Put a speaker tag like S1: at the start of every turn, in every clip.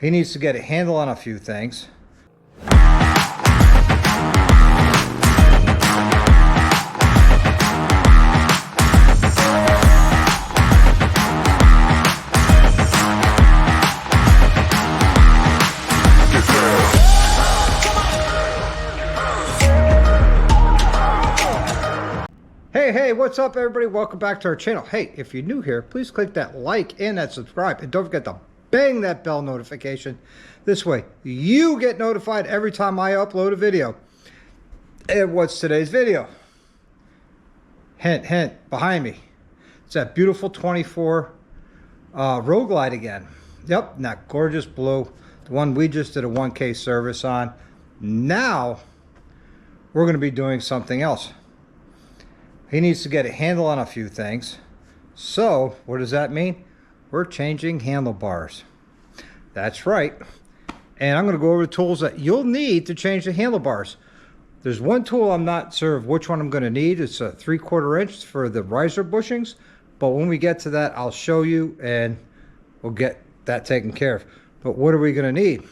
S1: He needs to get a handle on a few things. Hey, what's up everybody? Welcome back to our channel. Hey, if you're new here, please click that like and that subscribe, and don't forget to bang that bell notification. This way you get notified every time I upload a video. And what's today's video? Hint, hint, behind me. It's that beautiful 24 Road Glide again. Yep, that gorgeous blue, the one we just did a 1K service on. Now we're going to be doing something else. He needs to get a handle on a few things. So what does that mean? We're changing handlebars. That's right. And I'm going to go over the tools that you'll need to change the handlebars. There's one tool I'm not sure of which one I'm going to need. It's a 3/4 inch for the riser bushings. But when we get to that, I'll show you and we'll get that taken care of. But what are we going to need?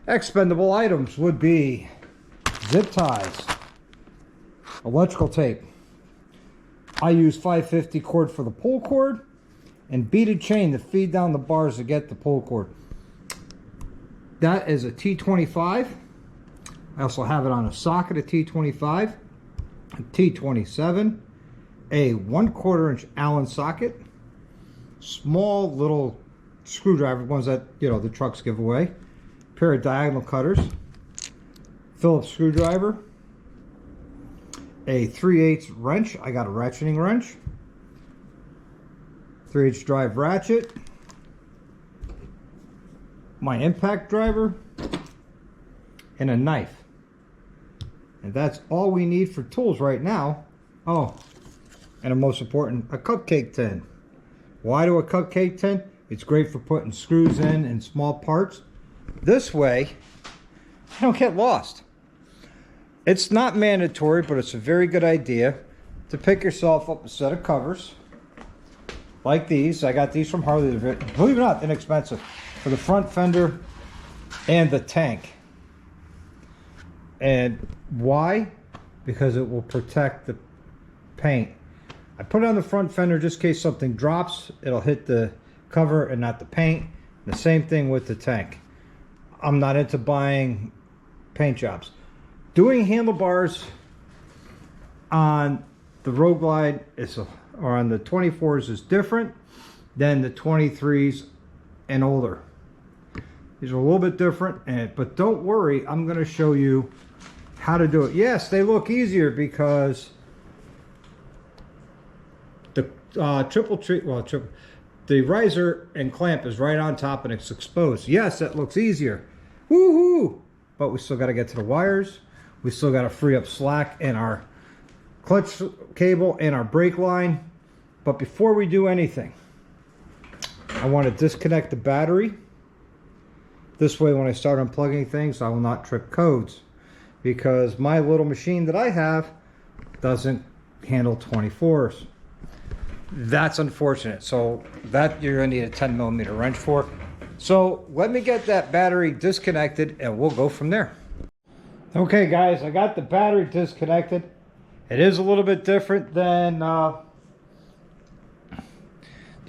S1: Expendable items would be zip ties, electrical tape. I use 550 cord for the pull cord and beaded chain to feed down the bars to get the pull cord. That is a T25. I also have it on a socket, a T25, a T27, a 1/4 inch Allen socket, small little screwdriver, ones that, you know, the trucks give away, pair of diagonal cutters, Phillips screwdriver, a 3/8 wrench. I got a ratcheting wrench, 3/8 drive ratchet, my impact driver, and a knife. And that's all we need for tools right now. Oh, and the most important, a cupcake tin. Why do a cupcake tin? It's great for putting screws in and small parts. This way, I don't get lost. It's not mandatory, but it's a very good idea to pick yourself up a set of covers like these. I got these from Harley. They're, believe it or not, inexpensive, for the front fender and the tank. And why? Because it will protect the paint. I put it on the front fender just in case something drops. It'll hit the cover and not the paint. The same thing with the tank. I'm not into buying paint jobs. Doing handlebars on the Road Glide or on the 24s is different than the 23s and older. These are a little bit different, but don't worry, I'm going to show you how to do it. Yes, they look easier because the the riser and clamp is right on top and it's exposed. Yes, that looks easier. Woohoo! But we still got to get to the wires. We still got to free up slack in our clutch cable and our brake line. But before we do anything, I want to disconnect the battery. This way, when I start unplugging things, I will not trip codes, because my little machine that I have doesn't handle 24s. That's unfortunate. So that you're going to need a 10mm wrench for. So let me get that battery disconnected and we'll go from there. Okay guys, I got the battery disconnected. It is a little bit different than the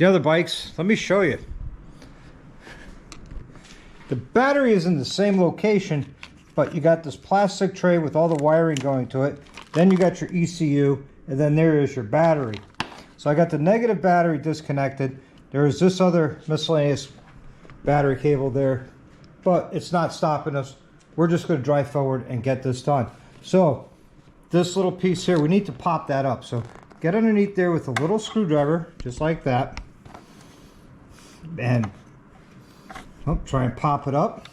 S1: other bikes. Let me show you. The battery is in the same location, but you got this plastic tray with all the wiring going to it. Then you got your ECU, and then there is your battery. So I got the negative battery disconnected. There is this other miscellaneous battery cable there, but it's not stopping us. We're just going to drive forward and get this done. So this little piece here, we need to pop that up. So get underneath there with a little screwdriver, just like that. And try and pop it up.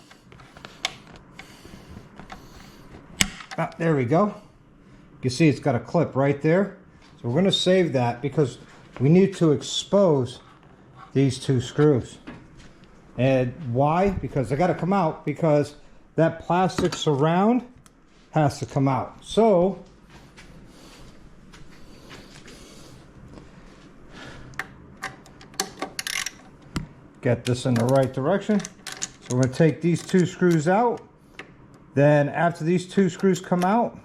S1: There we go. You can see it's got a clip right there. So we're going to save that because we need to expose these two screws. And why? Because they got to come out, because that plastic surround has to come out. So get this in the right direction. We're going to take these 2 screws out. Then after these 2 screws come out,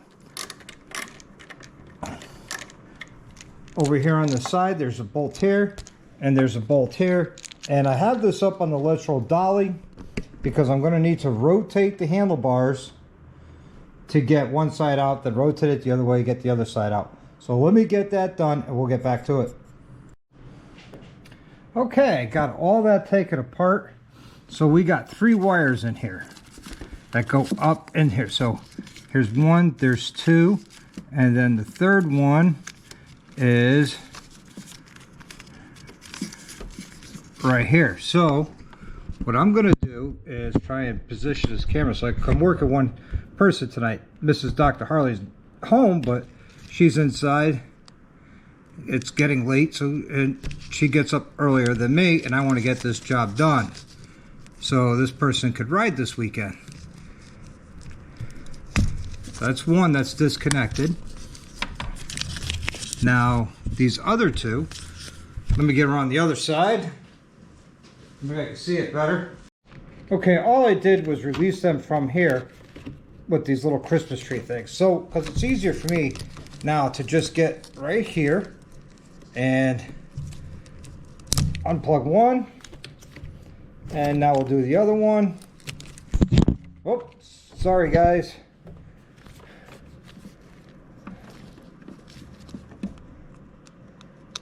S1: over here on the side, there's a bolt here, and there's a bolt here. And I have this up on the electrical dolly because I'm going to need to rotate the handlebars to get one side out, then rotate it the other way, get the other side out. So let me get that done and we'll get back to it. Okay, got all that taken apart. So we got 3 wires in here that go up in here. So here's 1, there's 2, and then the third one is right here. So what I'm going to do is try and position this camera so I can work at one person tonight. Mrs. Dr. Harley's home, but she's inside. It's getting late, and she gets up earlier than me, and I want to get this job done so this person could ride this weekend. So that's one that's disconnected. Now these other 2, let me get around the other side. Maybe I can see it better. Okay, all I did was release them from here with these little Christmas tree things. So, because it's easier for me now to just get right here and unplug one, and now we'll do the other one. Oops, sorry guys.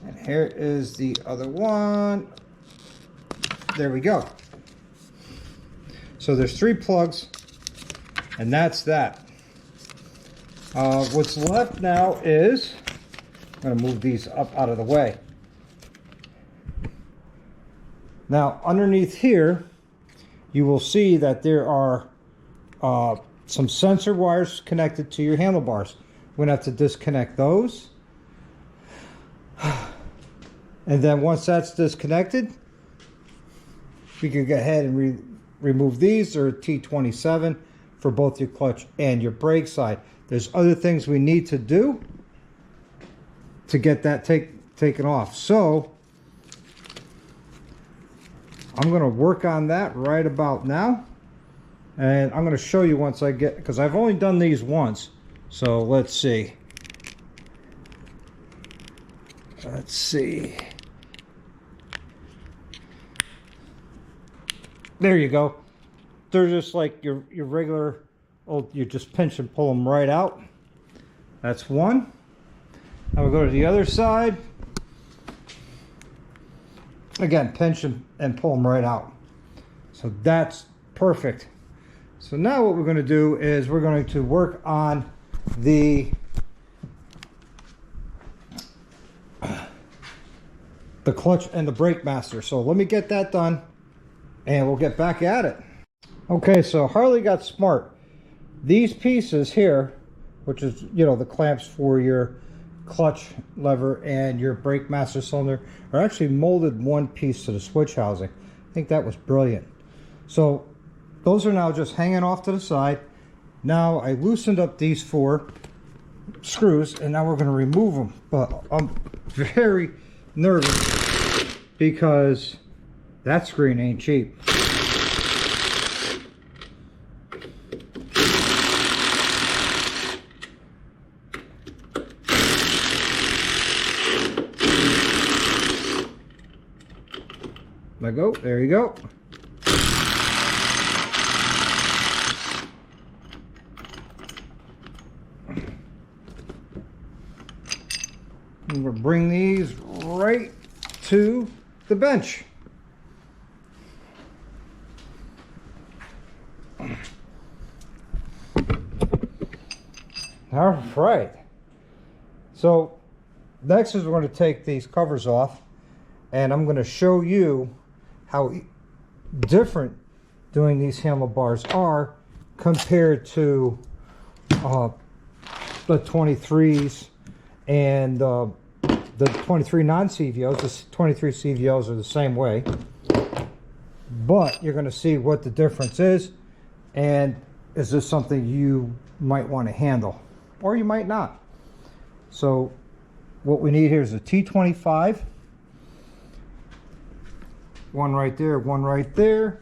S1: And here is the other one. There we go. So there's 3 plugs, and that's that. What's left now is, I'm going to move these up out of the way. Now underneath here, you will see that there are some sensor wires connected to your handlebars. We're going to have to disconnect those. And then once that's disconnected, we can go ahead and remove these. They're T27 for both your clutch and your brake side. There's other things we need to do to get that taken off. So I'm going to work on that right about now. And I'm going to show you once I get, because I've only done these once. So let's see. Let's see. There you go. They're just like your regular old, you just pinch and pull them right out. That's one. Now we'll go to the other side. Again, pinch and pull them right out. So that's perfect. So now what we're going to do is we're going to work on the clutch and the brake master. So let me get that done and we'll get back at it. Okay, so Harley got smart. These pieces here, which is, you know, the clamps for your clutch lever and your brake master cylinder, are actually molded one piece to the switch housing. I think that was brilliant. So those are now just hanging off to the side. Now I loosened up these 4 screws and now we're going to remove them. But I'm very nervous because that screen ain't cheap. Let go. There you go. And we'll bring these right to the bench. All right. So next is we're going to take these covers off, and I'm going to show you how different doing these handlebars are compared to the 23s and the 23 non-CVOs. The 23 CVOs are the same way, but you're going to see what the difference is, and is this something you might want to handle, or you might not. So what we need here is a T25. One right there, one right there.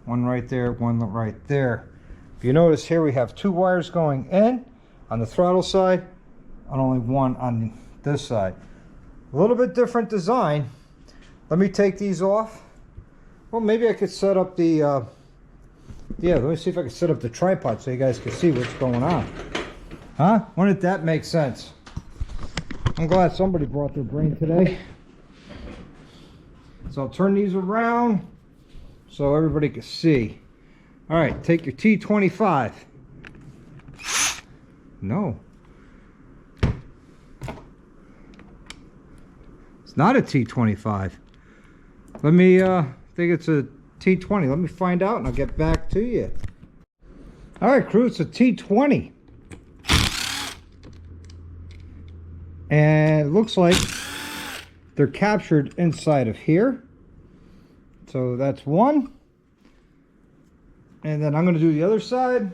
S1: One right there, one right there. If you notice here, we have 2 wires going in on the throttle side and only one on this side. A little bit different design. Let me take these off. Well, maybe I could set up the yeah, let me see if I can set up the tripod so you guys can see what's going on. Huh? Wouldn't that make sense? I'm glad somebody brought their brain today. So I'll turn these around so everybody can see. All right, take your T25. No. It's not a T25. Let me, think it's a T20. Let me find out and I'll get back to you. All right, crew, it's a T20. And it looks like they're captured inside of here. So that's one. And then I'm going to do the other side.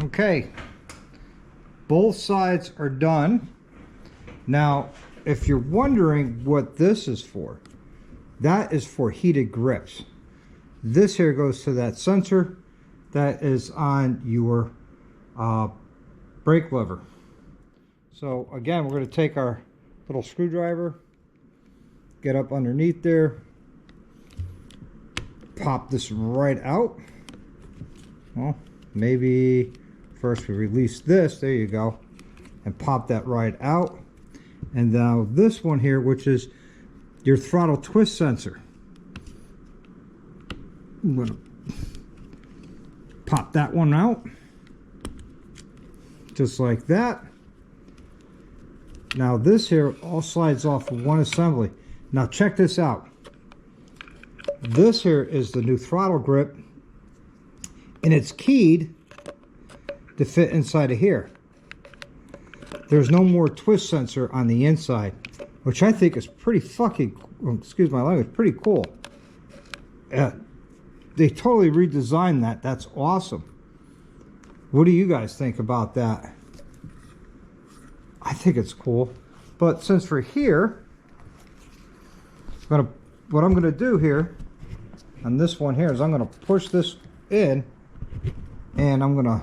S1: Okay, both sides are done. Now, if you're wondering what this is for, that is for heated grips. This here goes to that sensor that is on your brake lever. So again, we're going to take our little screwdriver, get up underneath there, pop this right out. Well, maybe first we release this, there you go, and pop that right out. And now this one here, which is your throttle twist sensor, I'm going to pop that one out, just like that. Now this here all slides off of one assembly. Now check this out. This here is the new throttle grip, and it's keyed to fit inside of here. There's no more twist sensor on the inside, which I think is pretty fucking, excuse my language, pretty cool. They totally redesigned that. That's awesome. What do you guys think about that? I think it's cool. But since we're here, what I'm gonna do here on this one here is I'm gonna push this in, and I'm gonna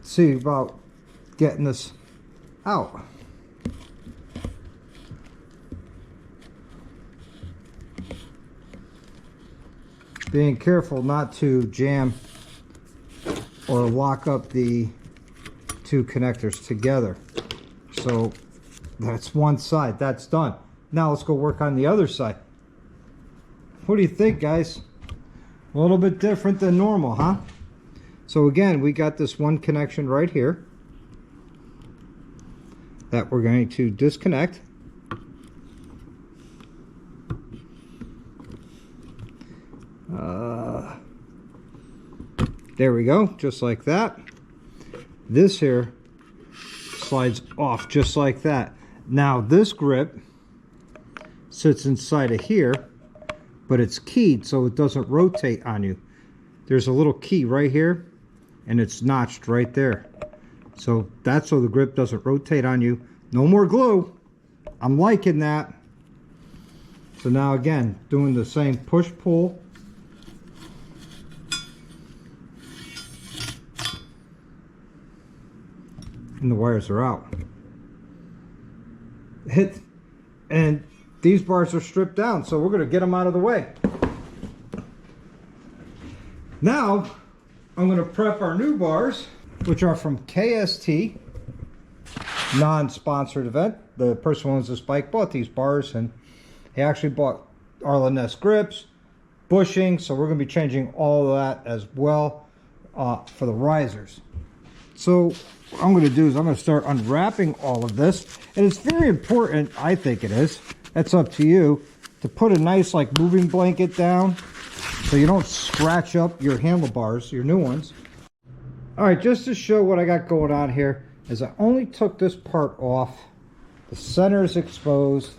S1: see about getting this out. Being careful not to jam or lock up the 2 connectors together. So that's one side, that's done. Now let's go work on the other side. What do you think, guys? A little bit different than normal, huh? So again, we got this one connection right here that we're going to disconnect. There we go, just like that. This here slides off just like that. Now this grip sits inside of here, but it's keyed so it doesn't rotate on you. There's a little key right here, and it's notched right there. So that's so the grip doesn't rotate on you. No more glue. I'm liking that. So now again, doing the same push-pull. And the wires are out. And these bars are stripped down, so we're going to get them out of the way. Now I'm going to prep our new bars, which are from KST, non-sponsored event. The person who owns this bike bought these bars, and he actually bought Arlen-ness grips, bushing, so we're going to be changing all of that as well for the risers. So what I'm going to do is I'm going to start unwrapping all of this, and it's very important, I think it is, that's up to you, to put a nice like moving blanket down so you don't scratch up your handlebars, your new ones. All right, just to show what I got going on here is I only took this part off, the center is exposed,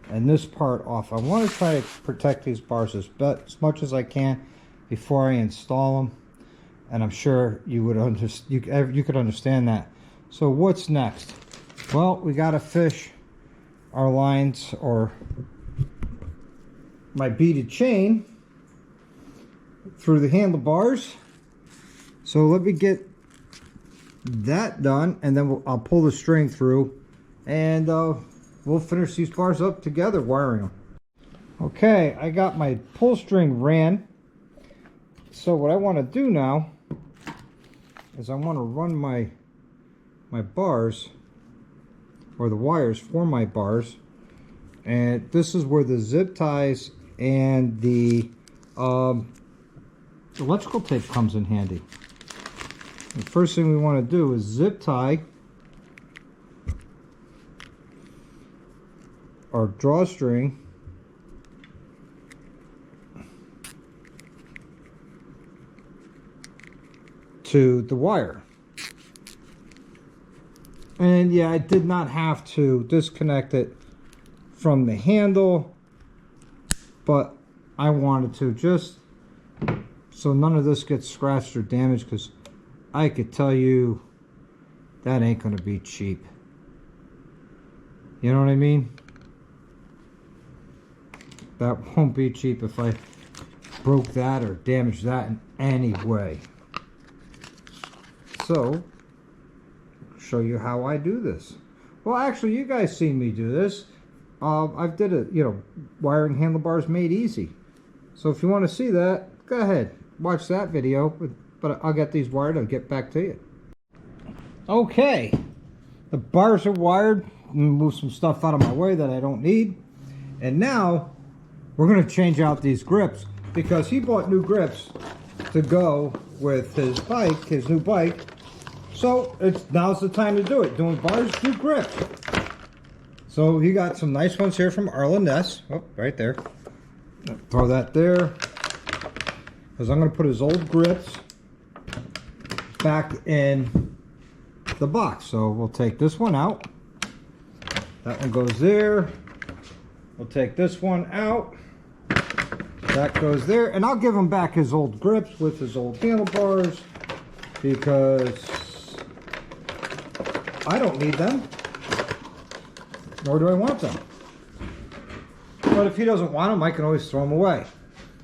S1: and this part off. I want to try to protect these bars as much as I can. before I install them, and I'm sure you would you could understand that. So what's next? Well, we got to fish our lines or my beaded chain through the handlebars. So let me get that done, and then I'll pull the string through, and we'll finish these bars up together, wiring them. Okay, I got my pull string ran. So what I want to do now is I want to run my bars, or the wires for my bars, and this is where the zip ties and the electrical tape comes in handy. The first thing we want to do is zip tie our drawstring to the wire. And yeah, I did not have to disconnect it from the handle, but I wanted to, just so none of this gets scratched or damaged, because I could tell you that ain't gonna be cheap. You know what I mean? That won't be cheap if I broke that or damaged that in any way. So, show you how I do this. Well, actually, you guys seen me do this. I've did it, you know, wiring handlebars made easy. So if you want to see that, go ahead, watch that video. But I'll get these wired. I'll get back to you. Okay, the bars are wired. Move some stuff out of my way that I don't need. And now we're going to change out these grips, because he bought new grips to go with his bike, his new bike. So now's the time to do it. Doing bars, new grips. So he got some nice ones here from Arlen Ness. Oh, right there. Throw that there, because I'm going to put his old grips back in the box. So we'll take this one out. That one goes there. We'll take this one out. That goes there. And I'll give him back his old grips with his old handlebars, because I don't need them, nor do I want them. But if he doesn't want them, I can always throw them away.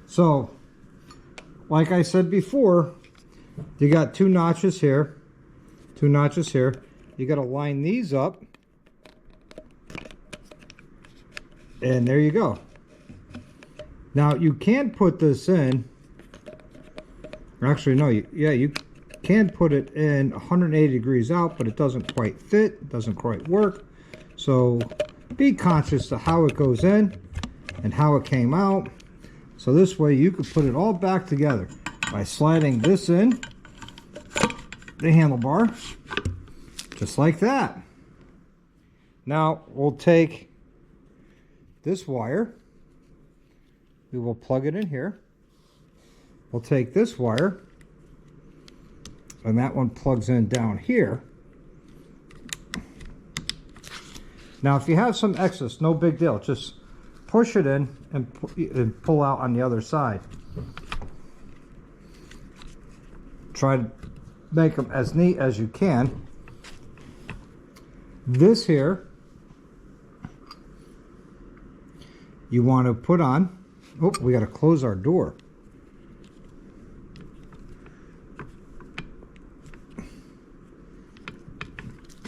S1: So, like I said before, you got two notches here, two notches here. You got to line these up, and there you go. Now you can put this in, actually no, you can put it in 180 degrees out, but it doesn't quite fit, it doesn't quite work. So be conscious of how it goes in and how it came out. So this way you could put it all back together by sliding this in the handlebar, just like that. Now we'll take this wire, we will plug it in here. We'll take this wire, and that one plugs in down here. Now if you have some excess, no big deal, just push it in and pull out on the other side. Try to make them as neat as you can. This here you want to put on. Oh, we got to close our door.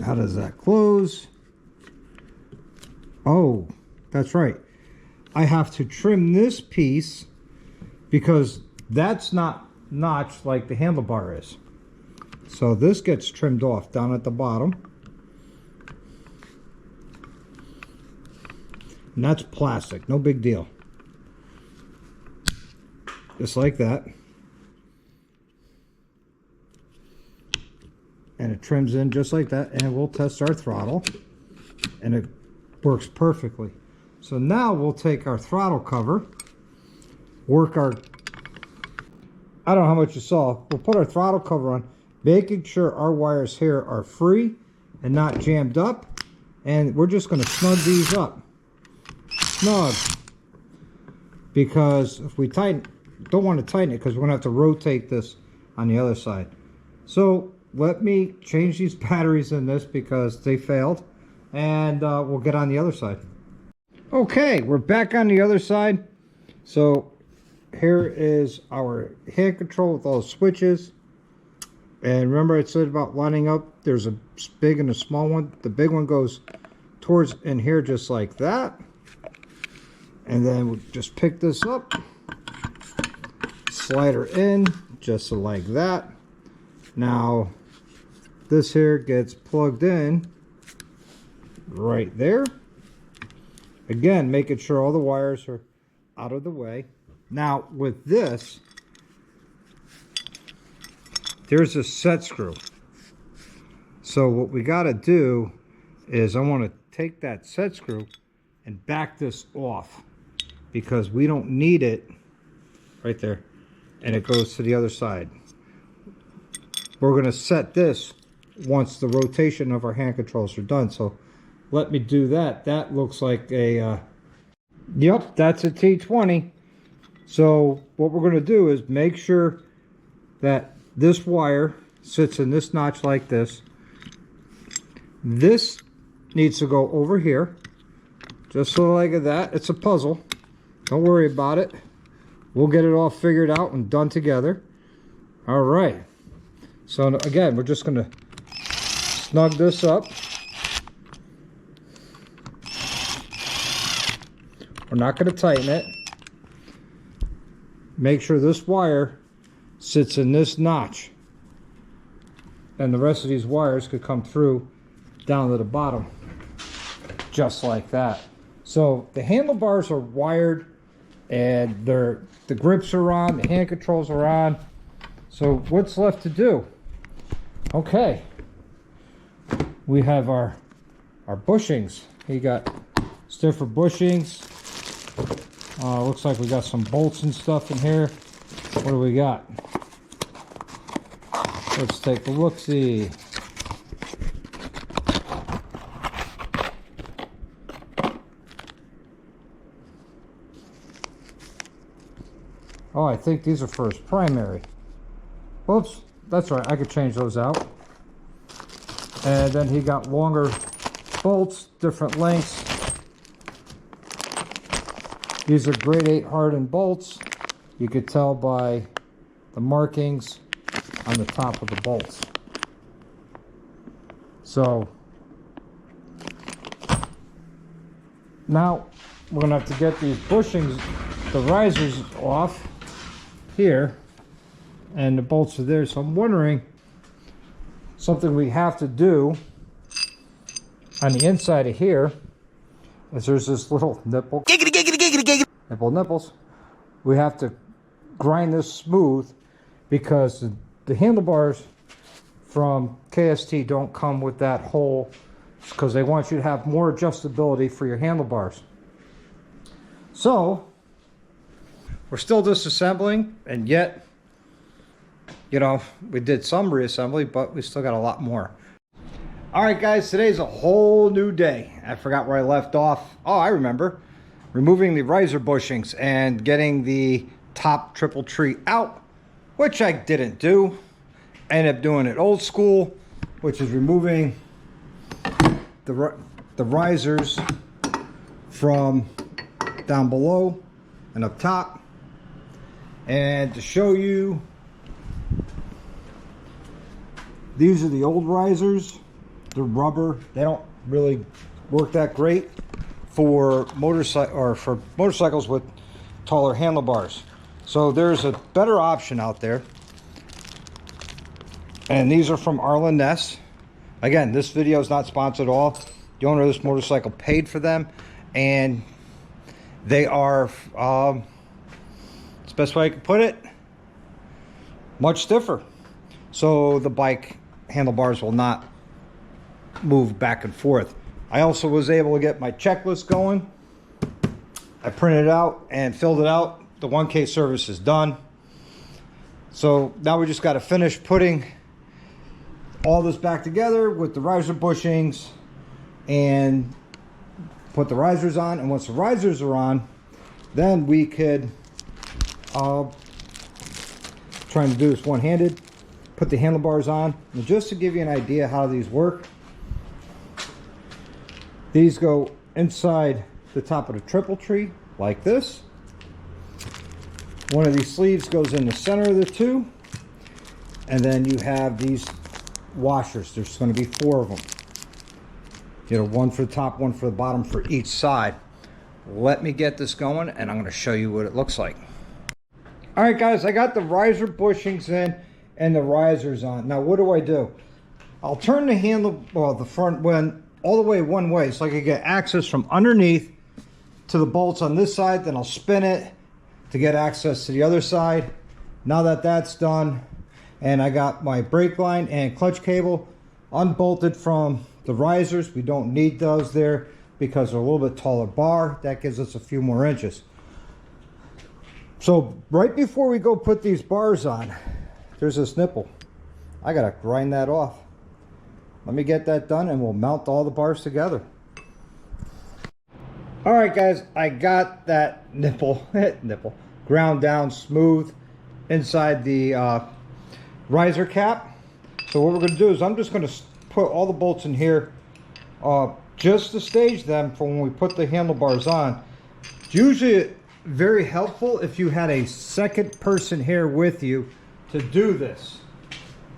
S1: How does that close? Oh, that's right. I have to trim this piece because that's not notched like the handlebar is. So this gets trimmed off down at the bottom. And that's plastic, no big deal. Just like that. And it trims in just like that, and we'll test our throttle, and it works perfectly. So now we'll take our throttle cover, work our, I don't know how much you saw, we'll put our throttle cover on, making sure our wires here are free and not jammed up, and we're just going to snug these up. Snug. Because if we tighten, don't want to tighten it because we're going to have to rotate this on the other side. So let me change these batteries in this because they failed, and we'll get on the other side. Okay, we're back on the other side. So here is our hand control with all the switches. And remember I said about lining up, there's a big and a small one. The big one goes towards in here just like that. And then we'll just pick this up, slide her in just like that. Now this here gets plugged in right there. Again, making sure all the wires are out of the way. Now with this, there's a set screw. So what we got to do is I want to take that set screw and back this off because we don't need it right there, and it goes to the other side. We're going to set this once the rotation of our hand controls are done. So let me do that. That looks like a yep, that's a T20. So what we're going to do is make sure that this wire sits in this notch like this. This needs to go over here, just so like that. It's a puzzle. Don't worry about it. We'll get it all figured out and done together. All right. So again, we're just going to snug this up. We're not going to tighten it. Make sure this wire sits in this notch, and the rest of these wires could come through down to the bottom just like that. So the handlebars are wired, and the grips are on, the hand controls are on. So what's left to do? Okay, we have our bushings. You got stiffer bushings. Looks like we got some bolts and stuff in here. What do we got? Let's take a look-see. Oh, I think these are for his primary. Oops, that's right, I could change those out. And then he got longer bolts, different lengths. These are grade 8 hardened bolts. You could tell by the markings on the top of the bolts. So now we're going to have to get these bushings, the risers off here, and the bolts are there. So I'm wondering, something we have to do on the inside of here is there's this little nipple. Nipples. We have to grind this smooth because the handlebars from KST don't come with that hole, because they want you to have more adjustability for your handlebars. So we're still disassembling, and yet, you know, we did some reassembly, but we still got a lot more. All right, guys, today's a whole new day. I forgot where I left off. Oh, I remember. Removing the riser bushings and getting the top triple tree out, which I didn't do. I ended up doing it old school, which is removing the risers from down below and up top. And to show you, these are the old risers. They're rubber. They don't really work that great for motorcycles with taller handlebars. So there's a better option out there, and these are from Arlen Ness. Again, this video is not sponsored at all. The owner of this motorcycle paid for them, and they are, it's the best way I could put it, much stiffer. So the bike handlebars will not move back and forth. I also was able to get my checklist going. I printed it out and filled it out. The 1K service is done. So now we just got to finish putting all this back together with the riser bushings and put the risers on. And once the risers are on, then we could trying to do this one-handed. Put the handlebars on. And just to give you an idea how these work, these go inside the top of the triple tree like this. One of these sleeves goes in the center of the two, and then you have these washers. There's going to be 4 of them. You know, one for the top, one for the bottom for each side. Let me get this going and I'm going to show you what it looks like. All right, guys, I got the riser bushings in and the risers on. Now, what do? I'll turn the handle, well, the front one all the way one way so I can get access from underneath to the bolts on this side. Then I'll spin it to get access to the other side. Now that that's done, and I got my brake line and clutch cable unbolted from the risers. We don't need those there because they're a little bit taller bar. That gives us a few more inches. So right before we go put these bars on, there's this nipple. I gotta grind that off. Let me get that done and we'll mount all the bars together. All right, guys, I got that nipple ground down smooth inside the riser cap. So what we're going to do is I'm just going to put all the bolts in here just to stage them for when we put the handlebars on. It's usually very helpful if you had a second person here with you to do this,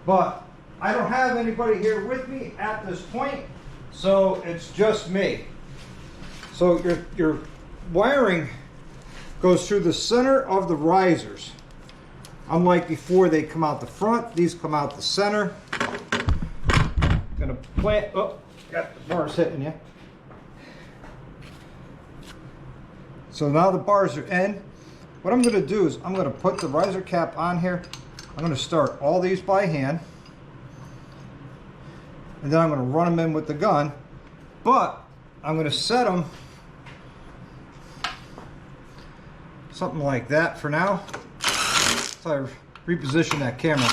S1: but I don't have anybody here with me at this point, so it's just me. So your wiring goes through the center of the risers. Unlike before, they come out the front, these come out the center. Gonna plant, oh, got the bars hitting you. So now the bars are in. What I'm gonna do is I'm gonna put the riser cap on here. I'm gonna start all these by hand. And then I'm gonna run them in with the gun. But I'm gonna set them something like that for now. So I reposition that camera.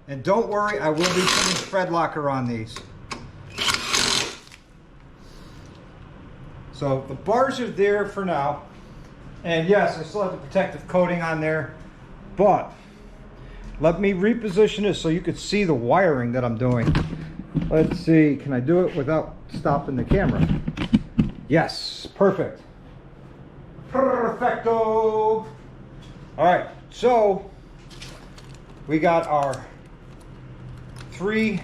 S1: And don't worry, I will be putting thread locker on these. So the bars are there for now. And yes, I still have the protective coating on there, but let me reposition this so you could see the wiring that I'm doing. Let's see, can I do it without stopping the camera? Yes, perfect. Perfecto. All right, so we got our 3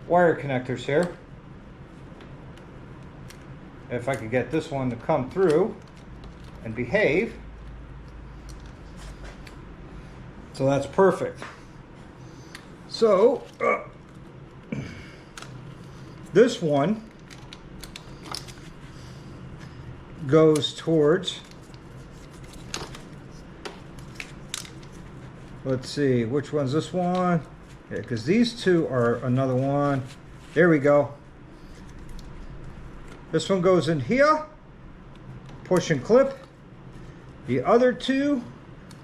S1: wire connectors here. If I could get this one to come through and behave. So that's perfect. So this one goes towards, let's see, which one's this one? Yeah, because these two are another one. There we go. This one goes in here, push and clip. The other two,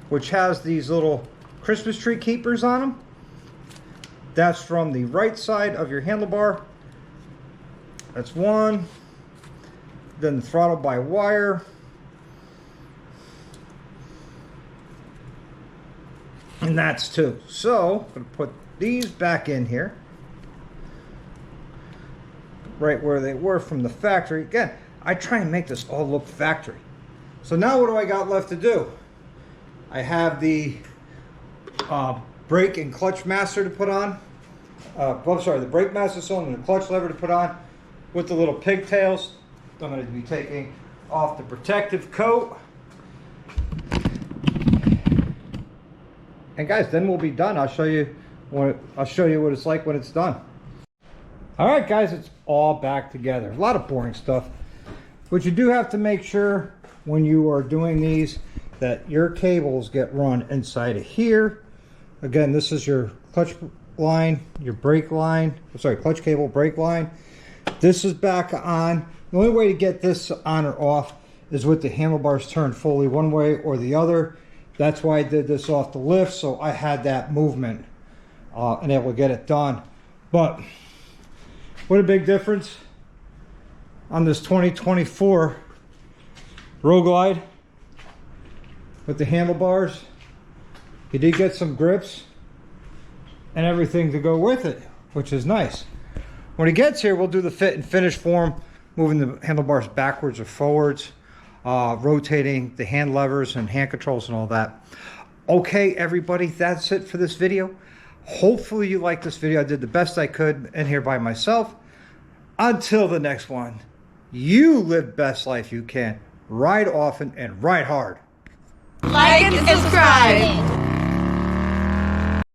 S1: which has these little Christmas tree keepers on them, that's from the right side of your handlebar. That's one. Then the throttle by wire. And that's 2. So I'm going to put these back in here, right where they were from the factory. Again, I try and make this all look factory. So now what do I got left to do? I have the brake and clutch master to put on. I'm sorry, the brake master cylinder and the clutch lever to put on with the little pigtails. I'm going to be taking off the protective coat. And guys, then we'll be done. I'll show you what it's like when it's done. All right, guys, it's all back together. A lot of boring stuff, but you do have to make sure when you are doing these that your cables get run inside of here. Again, this is your clutch line, your brake line. Sorry, clutch cable, brake line. This is back on. The only way to get this on or off is with the handlebars turned fully one way or the other. That's why I did this off the lift, so I had that movement and able to get it done. But what a big difference on this 2024 Road Glide with the handlebars He did get some grips and everything to go with it, which is nice. When he gets here, we'll do the fit and finish form, moving the handlebars backwards or forwards, rotating the hand levers and hand controls and all that. Okay, everybody, that's it for this video. Hopefully you liked this video. I did the best I could in here by myself. Until the next one, you live best life you can. Ride often and ride hard.
S2: Like and subscribe.